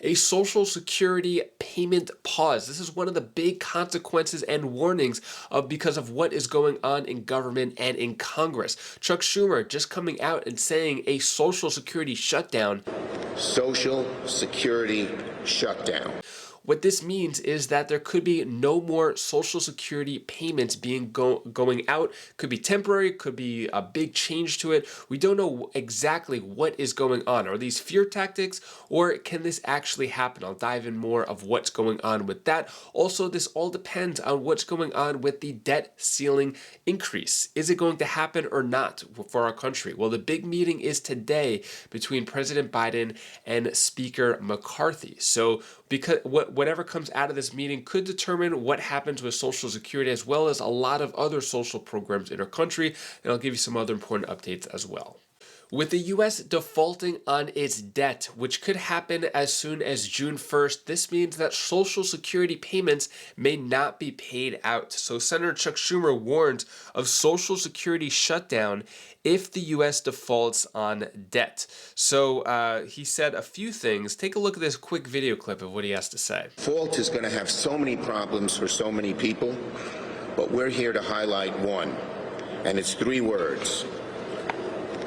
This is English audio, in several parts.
a Social Security payment pause. This is one of the big consequences and warnings because of what is going on in government and in Congress. Chuck Schumer just coming out and saying a Social Security shutdown. Social Security shutdown. What this means is that there could be no more Social Security payments going out. Could be temporary, could be a big change to it. We don't know exactly what is going on. Are these fear tactics, or can this actually happen? I'll dive in more of what's going on with that. Also, this all depends on what's going on with the debt ceiling increase. Is it going to happen or not for our country? Well, the big meeting is today between President Biden and Speaker McCarthy. So because whatever comes out of this meeting could determine what happens with Social Security, as well as a lot of other social programs in our country. And I'll give you some other important updates as well. With the U.S. defaulting on its debt, which could happen as soon as June 1st, this means that Social Security payments may not be paid out. So Senator Chuck Schumer warns of Social Security shutdown if the U.S. defaults on debt. So he said a few things. Take a look at this quick video clip of what he has to say. Default is going to have so many problems for so many people, but we're here to highlight one, and it's 3 words.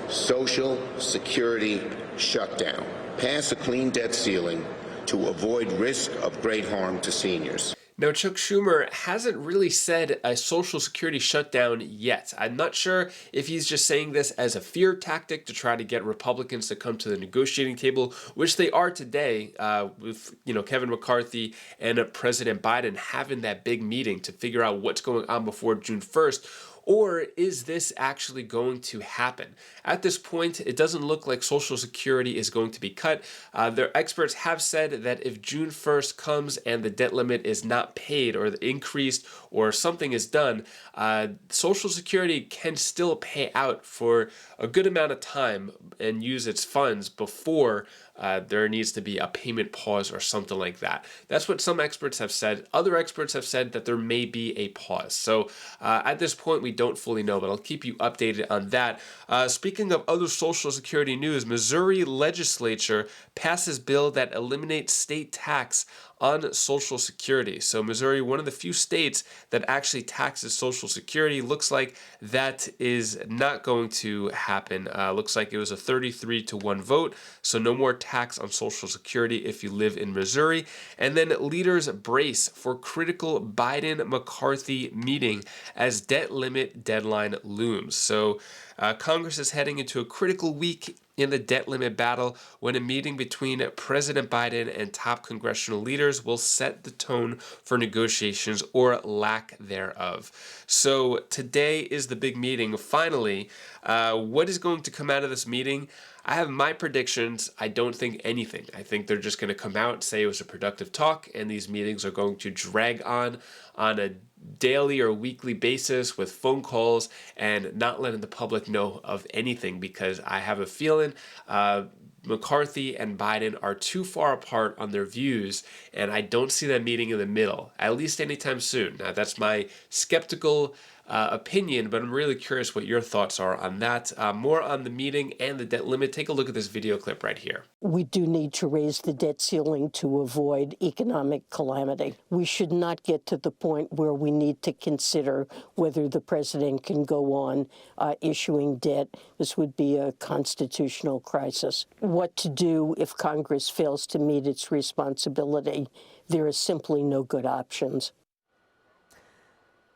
Social Security shutdown. Pass a clean debt ceiling to avoid risk of great harm to seniors. Now, Chuck Schumer hasn't really said a Social Security shutdown yet. I'm not sure if he's just saying this as a fear tactic to try to get Republicans to come to the negotiating table, which they are today, with Kevin McCarthy and President Biden having that big meeting to figure out what's going on before June 1st. Or is this actually going to happen? At this point, it doesn't look like Social Security is going to be cut. Their experts have said that if June 1st comes and the debt limit is not paid or increased or something is done, Social Security can still pay out for a good amount of time and use its funds before there needs to be a payment pause or something like that. That's what some experts have said. Other experts have said that there may be a pause. So at this point, we don't fully know, but I'll keep you updated on that. Speaking of other Social Security news, Missouri legislature passes bill that eliminates state tax on Social Security. So Missouri, one of the few states that actually taxes Social Security, looks like that is not going to happen. Looks like it was a 33-1 vote, so no more tax on Social Security if you live in Missouri. And then leaders brace for critical Biden-McCarthy meeting as debt limit deadline looms. So Congress is heading into a critical week in the debt limit battle when a meeting between President Biden and top congressional leaders will set the tone for negotiations or lack thereof. So today is the big meeting. Finally, what is going to come out of this meeting? I have my predictions. I don't think anything. I think they're just going to come out and say it was a productive talk, and these meetings are going to drag on a daily or weekly basis with phone calls and not letting the public know of anything, because I have a feeling McCarthy and Biden are too far apart on their views, and I don't see them meeting in the middle, at least anytime soon. Now, that's my skeptical opinion, but I'm really curious what your thoughts are on that. More on the meeting and the debt limit. Take a look at this video clip right here. We do need to raise the debt ceiling to avoid economic calamity. We should not get to the point where we need to consider whether the president can go on issuing debt. This would be a constitutional crisis. What to do if Congress fails to meet its responsibility? There are simply no good options.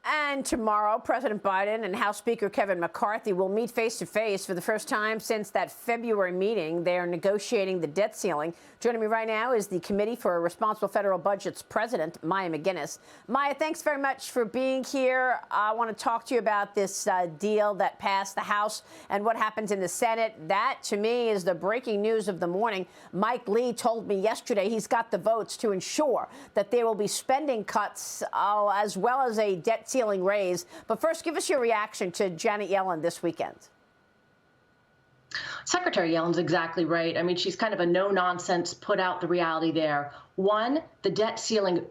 And tomorrow, President Biden and House Speaker Kevin McCarthy will meet face-to-face for the first time since that February meeting. They are negotiating the debt ceiling. Joining me right now is the Committee for Responsible Federal Budget's president, Maya McGuinness. Maya, thanks very much for being here. I want to talk to you about this deal that passed the House and what happens in the Senate. That, to me, is the breaking news of the morning. Mike Lee told me yesterday he's got the votes to ensure that there will be spending cuts as well as a debt ceiling raise. But first, give us your reaction to Janet Yellen this weekend. Secretary Yellen's exactly right. I mean, she's kind of a no-nonsense, put out the reality there. One, the debt ceiling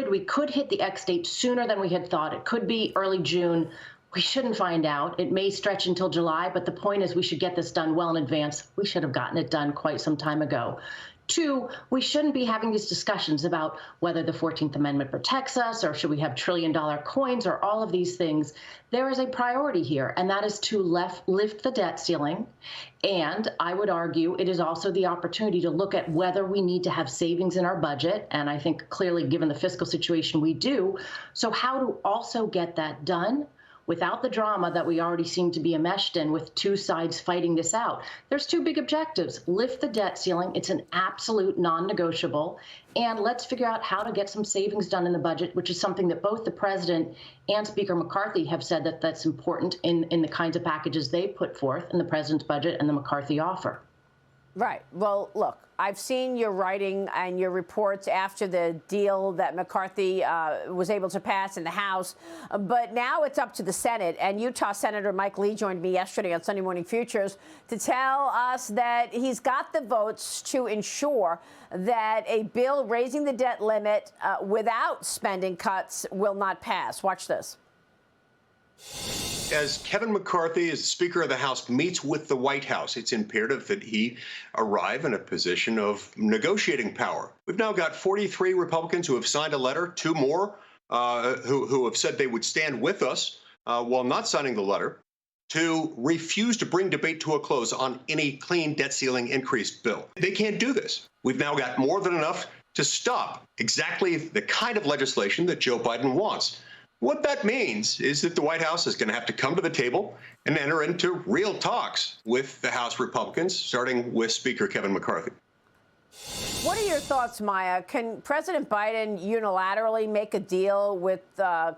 we could hit the X date sooner than we had thought. It could be early June. We shouldn't find out. It may stretch until July, but the point is we should get this done well in advance. We should have gotten it done quite some time ago. Two, we shouldn't be having these discussions about whether the 14th Amendment protects us or should we have trillion-dollar coins or all of these things. There is a priority here, and that is to lift the debt ceiling. And I would argue it is also the opportunity to look at whether we need to have savings in our budget. And I think clearly, given the fiscal situation, we do. So how to also get that done without the drama that we already seem to be enmeshed in with two sides fighting this out. There's two big objectives. Lift the debt ceiling. It's an absolute non-negotiable. And let's figure out how to get some savings done in the budget, which is something that both the president and Speaker McCarthy have said that that's important in the kinds of packages they put forth in the president's budget and the McCarthy offer. Right. Well, look, I've seen your writing and your reports after the deal that McCarthy was able to pass in the House. But now it's up to the Senate. And Utah Senator Mike Lee joined me yesterday on Sunday Morning Futures to tell us that he's got the votes to ensure that a bill raising the debt limit without spending cuts will not pass. Watch this. As Kevin McCarthy, as the Speaker of the House, meets with the White House, it's imperative that he arrive in a position of negotiating power. We've now got 43 Republicans who have signed a letter, 2 more who have said they would stand with us while not signing the letter, to refuse to bring debate to a close on any clean debt ceiling increase bill. They can't do this. We've now got more than enough to stop exactly the kind of legislation that Joe Biden wants. What that means is that the White House is going to have to come to the table and enter into real talks with the House Republicans, starting with Speaker Kevin McCarthy. What are your thoughts, Maya? Can President Biden unilaterally make a deal with the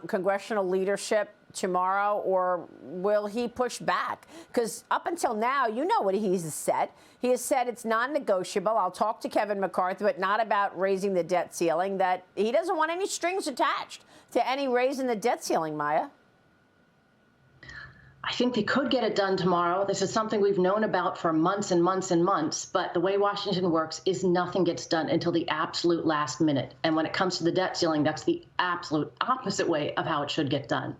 congressional leadership tomorrow, or will he push back? Because up until now, you know what he's said. He has said it's non-negotiable. I'll talk to Kevin McCarthy, but not about raising the debt ceiling, that he doesn't want any strings attached to any raise in the debt ceiling, Maya. I think they could get it done tomorrow. This is something we've known about for months and months and months. But the way Washington works is nothing gets done until the absolute last minute. And when it comes to the debt ceiling, that's the absolute opposite way of how it should get done.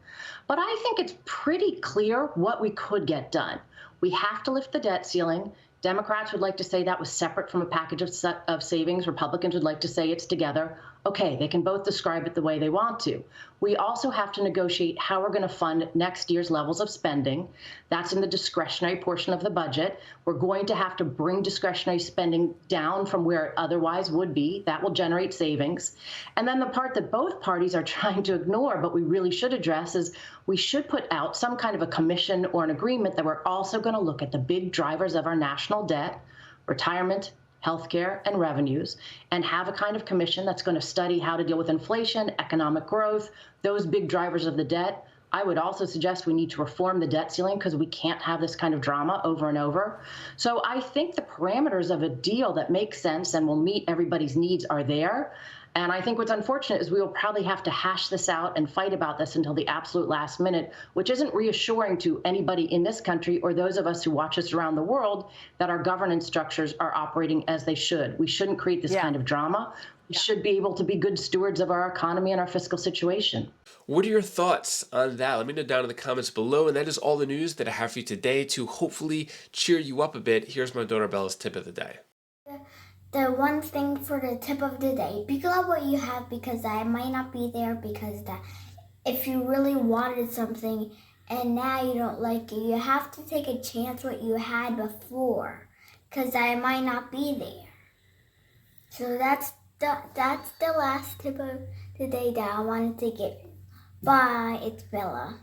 But I think it's pretty clear what we could get done. We have to lift the debt ceiling. Democrats would like to say that was separate from a package of savings. Republicans would like to say it's together. Okay, they can both describe it the way they want to. We also have to negotiate how we're going to fund next year's levels of spending. That's in the discretionary portion of the budget. We're going to have to bring discretionary spending down from where it otherwise would be. That will generate savings. And then the part that both parties are trying to ignore, but we really should address, is we should put out some kind of a commission or an agreement that we're also going to look at the big drivers of our national debt, retirement, healthcare, and revenues, and have a kind of commission that's going to study how to deal with inflation, economic growth, those big drivers of the debt. I would also suggest we need to reform the debt ceiling because we can't have this kind of drama over and over. So I think the parameters of a deal that makes sense and will meet everybody's needs are there. And I think what's unfortunate is we will probably have to hash this out and fight about this until the absolute last minute, which isn't reassuring to anybody in this country or those of us who watch us around the world that our governance structures are operating as they should. We shouldn't create this kind of drama. We should be able to be good stewards of our economy and our fiscal situation. What are your thoughts on that? Let me know down in the comments below. And that is all the news that I have for you today to hopefully cheer you up a bit. Here's my daughter Bella's tip of the day. The one thing for the tip of the day, be glad what you have, because I might not be there, because that if you really wanted something and now you don't like it, you have to take a chance what you had before, because I might not be there. So that's the last tip of the day that I wanted to give. Bye, it's Bella.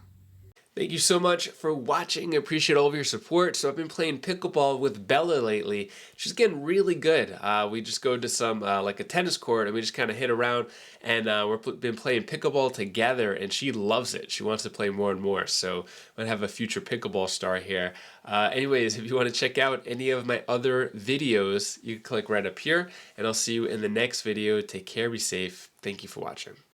Thank you so much for watching. I appreciate all of your support. So I've been playing pickleball with Bella lately. She's getting really good. We just go to some like a tennis court and we just kind of hit around, and we've been playing pickleball together, and she loves it. She wants to play more and more. So I might have a future pickleball star here. Anyways, if you want to check out any of my other videos, you can click right up here, and I'll see you in the next video. Take care, be safe. Thank you for watching.